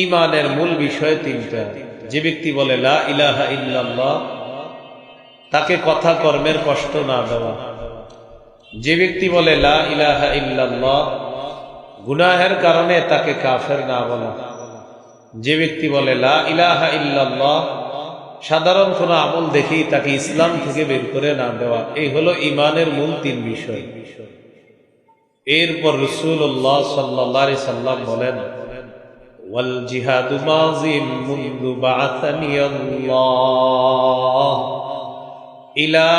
ঈমানের মূল বিষয় তিনটা। যে ব্যক্তি বলে লা ইলাহা ইল্লাল্লাহ, তাকে কথা কর্মের কষ্ট না দেওয়া। যে ব্যক্তি বলে লা ইলাহা ইল্লাল্লাহ, গুনাহের কারণে তাকে কাফের না বলা। যে ব্যক্তি বলে লা ইলাহা ইল্লাল্লাহ, সাধারণ কোন আমল দেখেই তাকে ইসলাম থেকে বের করে না দেওয়া। এই হলো ঈমানের মূল তিন বিষয়। এরপর রাসূলুল্লাহ সাল্লাল্লাহু আলাইহি সাল্লাম বলেন, ওয়াল জিহাদু মাযিম মুনযু বা'আসানি আল্লাহ ইলা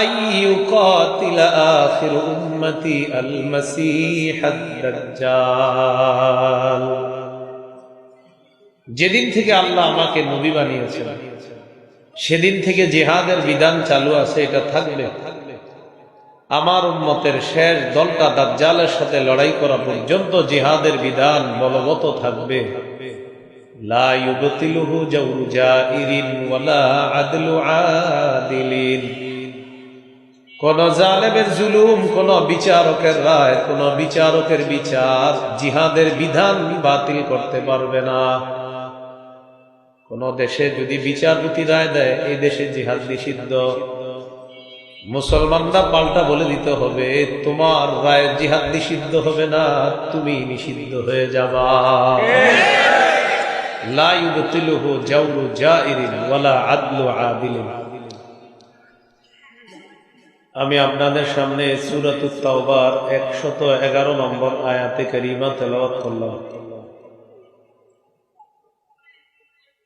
আন ইউকাতিলা আখির উম্মতি আল মাসীহ আদ-দাজ্জাল। যেদিন থেকে আল্লাহ আমাকে নবী বানিয়েছেন সেদিন থেকে জিহাদের বিধান চালু আছে, এটা থাকবে। আমার উম্মতের শেষ দলটা দাজ্জালের সাথে লড়াই করা পর্যন্ত জিহাদের বিধান বলবৎ থাকবে। লা ইউবতিলুহু জাওরু জাইরিন ওয়ালা আদলু আদিলিন। কোন জালেমের জুলুম, কোন বিচারকের রায়, কোন বিচারকের বিচার জিহাদের বিধান বাতিল করতে পারবে না। কোন দেশে যদি বিচারপতি রায় দেয় এই দেশে জিহাদ নিষিদ্ধ, মুসলমানরা পাল্টা বলে দিতে হবে তোমার রায় জিহাদ নিষিদ্ধ হবে না, তুমি নিষিদ্ধ হয়ে যাবা। লা ইউবতিলুহু জাওরু জাইরিন ওয়ালা আদলু আদিলিন। আমি আপনাদের সামনে সূরাতুত তাওবার 111 নম্বর আয়াতে কারিমা তেলাওয়াত করলাম।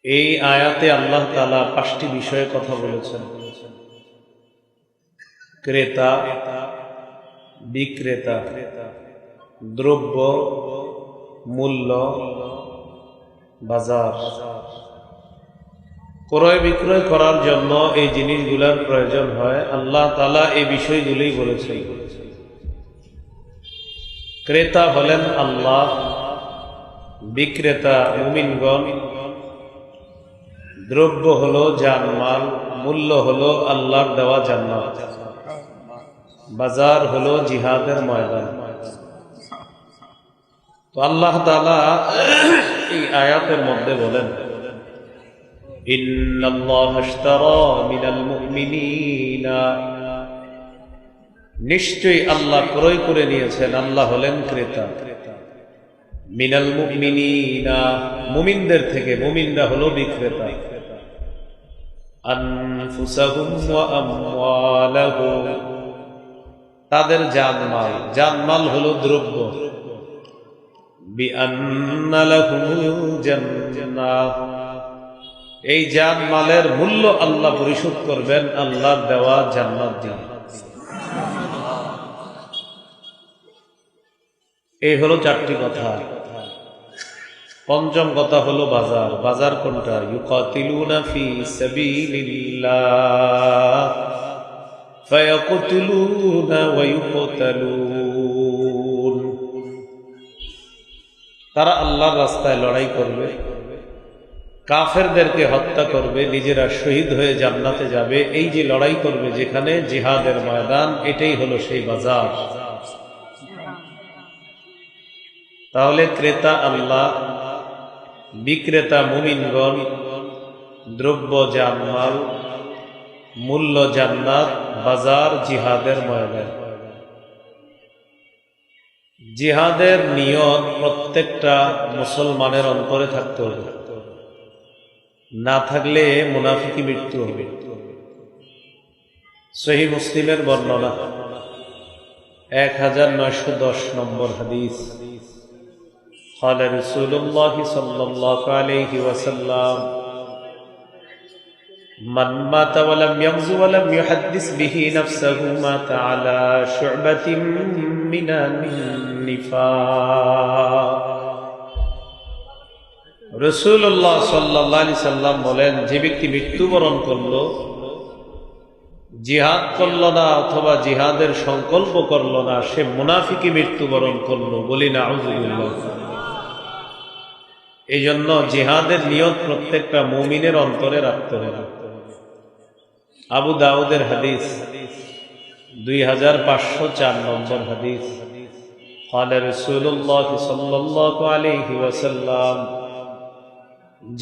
এই আয়াতে আল্লাহ তাআলা 5টি বিষয়ে কথা বলেছেন। ক্রেতা, বিক্রেতা, দ্রব্য, মূল্য, বাজার। ক্রয় বিক্রয় করার জন্য এই জিনিসগুলোর প্রয়োজন হয়, আল্লাহ তাআলা এই বিষয়গুলোই বলেছেন। ক্রেতা হলেন আল্লাহ, বিক্রেতা মুমিনগণ, দ্রব্য হলো জানমাল, মূল্য হলো আল্লাহর দেওয়া জান্নাত, বাজার হলো জিহাদের ময়দান। তো আল্লাহ তাআলা এই আয়াতের মধ্যে বলেন, ইন্নাল্লাহা আশতারা মিনাল মুমিনিনা, নিশ্চয়ই আল্লাহ ক্রয় করে নিয়েছেন, আল্লাহ হলেন ক্রেতা। মিনাল মুমিনিনা, মুমিনদের থেকে, মুমিনরা হলো বিক্রেতা। আনফুসাহুম ওয়া আমওয়ালাহুম, তাদের জানমাল, জানমাল হলো দ্রব্য। বিআন্না লাহুমুল জান্নাহ, এই জানমালের মূল্য আল্লাহ পরিশোধ করবেন আল্লাহর দেওয়া জান্নাত দিয়ে। এই হলো 4টি কথা। পঞ্চম কথা হলো বাজার। বাজার কোনটা? ইউকাতিলুনা ফি সাবিলিল্লাহ ফায়াকতুলুনা ওয়া ইউকতালুন। তারা আল্লাহর রাস্তায় লড়াই করবে, কাফেরদেরকে হত্যা করবে, নিজেরা শহীদ হয়ে জান্নাতে যাবে। এই যে লড়াই করবে যেখানে জিহাদের ময়দান, এটাই হলো সেই বাজার। তাহলে ক্রেতা আল্লাহ, বিক্রেতা মুমিনগণ, দ্রব্য জানমাল, মূল্য জান্নাত, বাজার জিহাদের ময়দান। জিহাদের নিয়ত প্রত্যেকটা মুসলমানের অন্তরে থাকতে হবে, না থাকলে মুনাফিকি মৃত্যু হবে। সহিহ মুসলিমের বর্ণনা 1910 নম্বর হাদিস। قال رسول الله صلى الله عليه وسلم من مات ولم يغزو ولم يحدث به نفسه مات على شعبة من النفاق। রাসূলুল্লাহ সাল্লাল্লাহু আলাইহি সাল্লাম বলেন, যে ব্যক্তি মৃত্যুবরণ করলো, জিহাদ করলো না অথবা জিহাদের সংকল্প করলো না, সে মুনাফিকি মৃত্যুবরণ করলো। বলি নাউযুবিল্লাহ। এই জন্য জিহাদের নিয়ত প্রত্যেকটা মুমিনের অন্তরে রাখতে হবে। আবু দাউদের হাদিস 2504 নম্বর হাদিস। قال رسول الله صلى الله عليه وسلم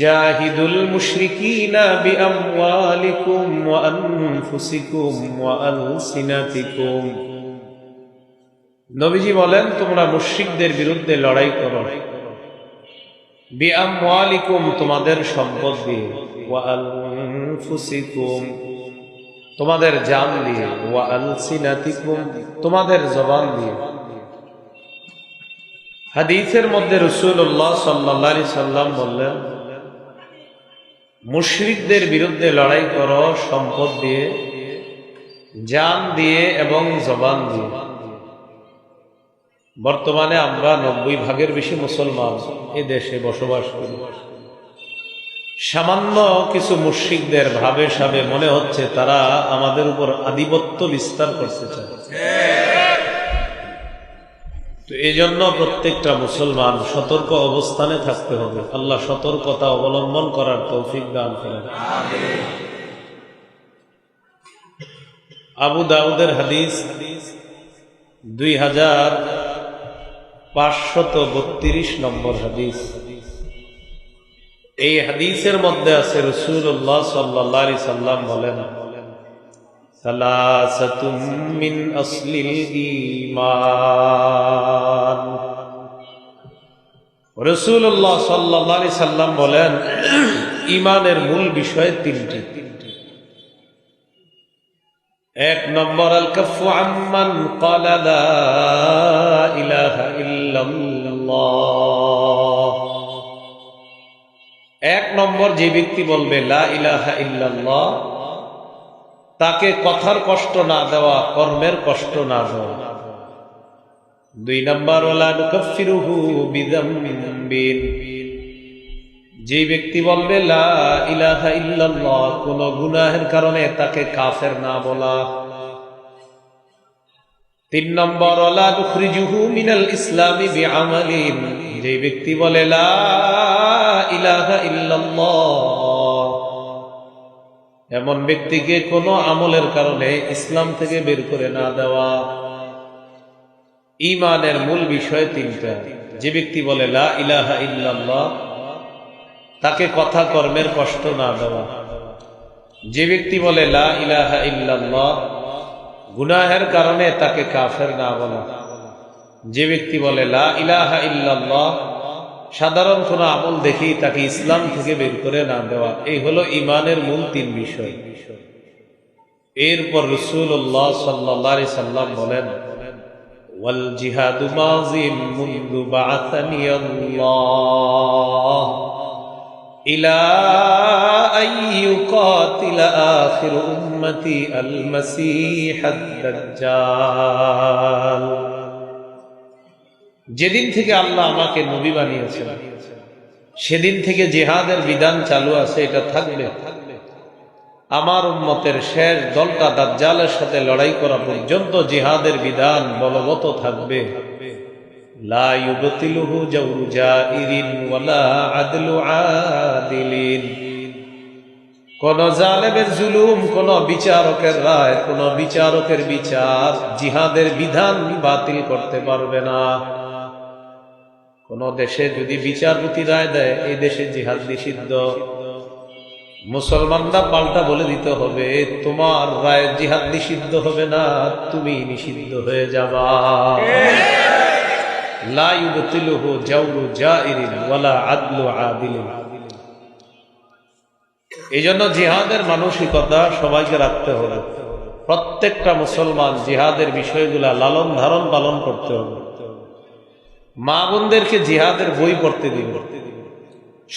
جاهدوا المشركين بأموالكم وأنفسكم وألسنتكم নবীজি বলেন তোমরা মুশরিকদের বিরুদ্ধে লড়াই করো বিআমওয়ালিকুম তোমাদের সম্পদ দিয়ে ওয়া আনফুসিকুম তোমাদের জান দিয়ে ওয়া আলসিনাতিকুম তোমাদের জবান দিয়ে। হাদিসের মধ্যে রাসূলুল্লাহ সাল্লাল্লাহু আলাইহি সাল্লাম বললেন মুশরিকদের বিরুদ্ধে লড়াই করো সম্পদ দিয়ে, জান দিয়ে এবং জবান দিয়ে। বর্তমানে আমরা 90% বেশি মুসলমান এ দেশে বসবাস করি। সামান্য কিছু মুশরিকদের ভাবে সাবে মনে হচ্ছে তারা আমাদের উপর আধিপত্য বিস্তার করতে চায়। তো এই জন্য প্রত্যেকটা মুসলমান সতর্ক অবস্থানে থাকতে হবে। আল্লাহ সতর্কতা অবলম্বন করার তৌফিক দান করেন। আবু দাউদের হাদিস 2532 নম্বর হাদিস। এই হাদিসের মধ্যে আছে রাসূলুল্লাহ সাল্লাল্লাহু আলাইহি সাল্লাম বলেন সালাসাতুম মিন আসলিল ঈমান। রাসূলুল্লাহ সাল্লাল্লাহু আলাইহি সাল্লাম বলেন ঈমানের মূল বিষয় তিনটি। এক নম্বর আল কাফু আম্মান ক্বালা লা ইলাহা ইল্লাল্লাহ। এক নম্বর যে ব্যক্তি বলবে লা ইলাহা ইল্লাল্লাহ তাকে কথার কষ্ট না দেওয়া, কর্মের কষ্ট না দেওয়া। দুই নম্বর ওয়ালা নুকাফিরুহু বিযামবিন। যে ব্যক্তি বলবে লা ইলাহা ইল্লাল্লাহ কোন গুনাহের কারণে তাকে কাফের না বলা। তিন নম্বর ওয়ালা নুখরিজুহু মিনাল ইসলামি বিআমালিন। যে ব্যক্তি বলে লা ইলাহা ইল্লাল্লাহ এমন ব্যক্তিকে কোনো আমলের কারণে ইসলাম থেকে বের করে না দেওয়া। ঈমানের মূল বিষয় তিনটা। যে ব্যক্তি বলে লা ইলাহা ইল্লাল্লাহ তাকে কথা কর্মের কষ্ট না দেওয়া। যে ব্যক্তি বলে লা ইলাহা ইল্লাল্লাহ গুনাহের কারণে তাকে কাফের না বলা। যে ব্যক্তি বলে লা ইলাহা ইল্লাল্লাহ সাধারণ কোন আমল দেখি তাকে ইসলাম থেকে বের করে না দেওয়া। এই হলো ঈমানের মূল তিন বিষয়। এরপর রাসূলুল্লাহ সাল্লাল্লাহু আলাইহি সাল্লাম বলেন ওয়াল জিহাদু মাযিম মুনযু বা'আসানি আল্লাহ ইলা আন ইউকাতিলা আখির উম্মতি আল মাসীহ আদ-দাজ্জাল। যেদিন থেকে আল্লাহ আমাকে নবী বানিয়েছেন সেদিন থেকে জিহাদের বিধান চালু আছে, এটা থাকবে। আমার উম্মতের শেষ দলটা দাজ্জালের সাথে লড়াই করা পর্যন্ত জিহাদের বিধান বলবৎ থাকবে। লা ইউবতিলুহু জাওরু জাইরিন ওয়ালা আদলু আদিলিন। কোন জালেমের জুলুম, কোন বিচারকের রায়, কোন বিচারকের বিচার জিহাদের বিধান বাতিল করতে পারবে না। কোন দেশে যদি বিচারপতি রায় দেয় এই দেশে জিহাদ নিষিদ্ধ, মুসলমানরা পাল্টা বলে দিতে হবে তোমার রায় জিহাদ নিষিদ্ধ হবে না, তুমি নিষিদ্ধ হয়ে যাবা। লা ইউবতিলুহু জাওরু জাইরিন ওয়ালা আদলু আদিলিন। এই জন্য জিহাদের মানসিকতা সবাইকে রাখতে হবে। প্রত্যেকটা মুসলমান জিহাদের বিষয়গুলা লালন ধারণ পালন করতে হবে। মা বোনদেরকে জিহাদের বই পড়তে দিন,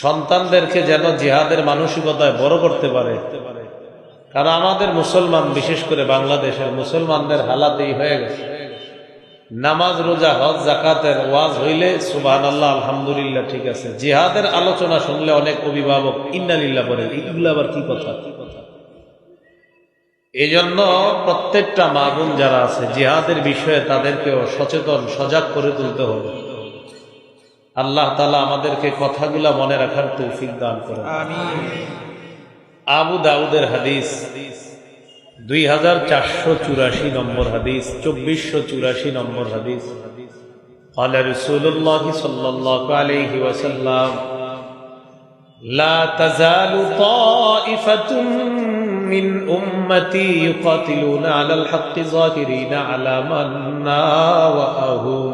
সন্তানদেরকে যেন জিহাদের মানসিকতায় বড় করতে পারে। কারণ আমাদের মুসলমান, বিশেষ করে বাংলাদেশের মুসলমানদের হালাত এই হয়ে গেছে, নামাজ রোজা হজ যাকাতের ওয়াজ হইলে সুবহানাল্লাহ আলহামদুলিল্লাহ ঠিক আছে, জিহাদের আলোচনা শুনলে অনেক অভিভাবক ইন্নালিল্লাহ বলে, এগুলো আবার কি কথা। এই জন্য প্রত্যেকটা মা বোন যারা আছে জিহাদের বিষয়ে তাদেরকেও সচেতন সজাগ করে তুলতে হবে। আল্লাহ তাআলা আমাদেরকে কথাগুলা মনে রাখার তৌফিক দান করেন। আমিন। আবু দাউদের হাদিস 2484 নম্বর হাদিস, 2484 নম্বর হাদিস। قال رسول الله صلى الله عليه وسلم لا تزال طائفة من أمتي يقاتلون على الحق ظاهرين على من ناوأهم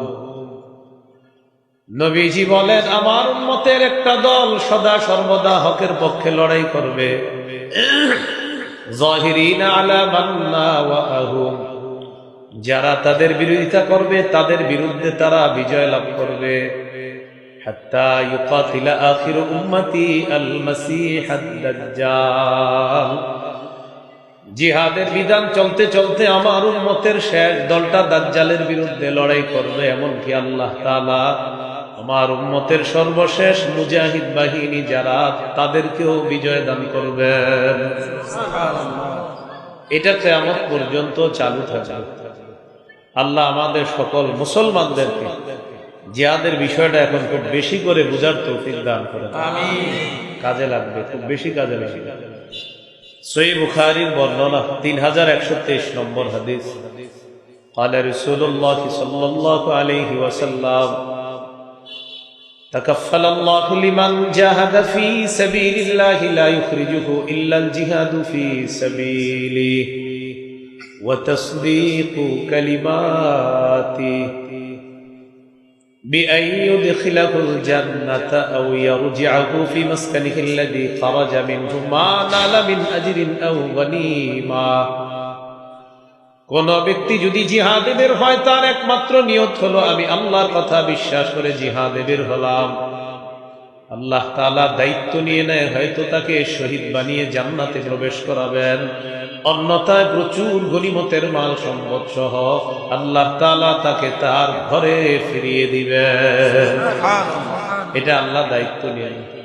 নবীজি বলেন আমার উম্মতের একটা দল সদা সর্বদা হকের পক্ষে লড়াই করবে যাহিরিনা আলা মান নাওয়াহুম যারা তাদের বিরোধিতা করবে তাদের বিরুদ্ধে তারা বিজয় লাভ করবে হাত্তা ইউকাতিলা আখিরু উম্মতি আল মাসীহ আদ-দাজ্জাল জিহাদের বিধান চলতে চলতে আমার উম্মতের শেষ দলটা দাজ্জালের বিরুদ্ধে লড়াই করবে এমনকি আল্লাহ তাআলা আমার উম্মতের সর্বশেষ মুজাহিদ বাহিনী যারা তাদেরকেও বিজয় দান করবেন এটা কিয়ামত পর্যন্ত চালু থাকবে আল্লাহ আমাদের সকল মুসলমানদেরকে জিহাদের বিষয়টা এখন খুব বেশি করে বুঝার তৌফিক দান করেন আমিন কাজে লাগবে খুব বেশি কাজে লাগবে সহিহ বুখারীর বর্ণনা 3123 নম্বর হাদিস قال رسول الله صلى الله عليه وسلم تكفل الله لمن جاهد في سبيل الله لا يخرجه إلا الجهاد في سبيله وتصديق كلماته بأن يدخله الجنة أو يرجعه في مسكنه الذي خرج منه ما نال من أجر أو غنيمة কোন ব্যক্তি যদি জিহাদে বের হয় তার একমাত্র নিয়ত হলো আমি আল্লাহর কথা বিশ্বাস করে জিহাদে বের হলাম আল্লাহ তাআলা দায়িত্ব নিয়ে নেয় হয়তো তাকে শহীদ বানিয়ে জান্নাতে প্রবেশ করাবেন অন্যথায় প্রচুর গনিমতের মাল সম্পদ সহ আল্লাহ তাআলা তাকে তার ঘরে ফিরিয়ে দিবেন এটা আল্লাহ দায়িত্ব নিয়ে নেয়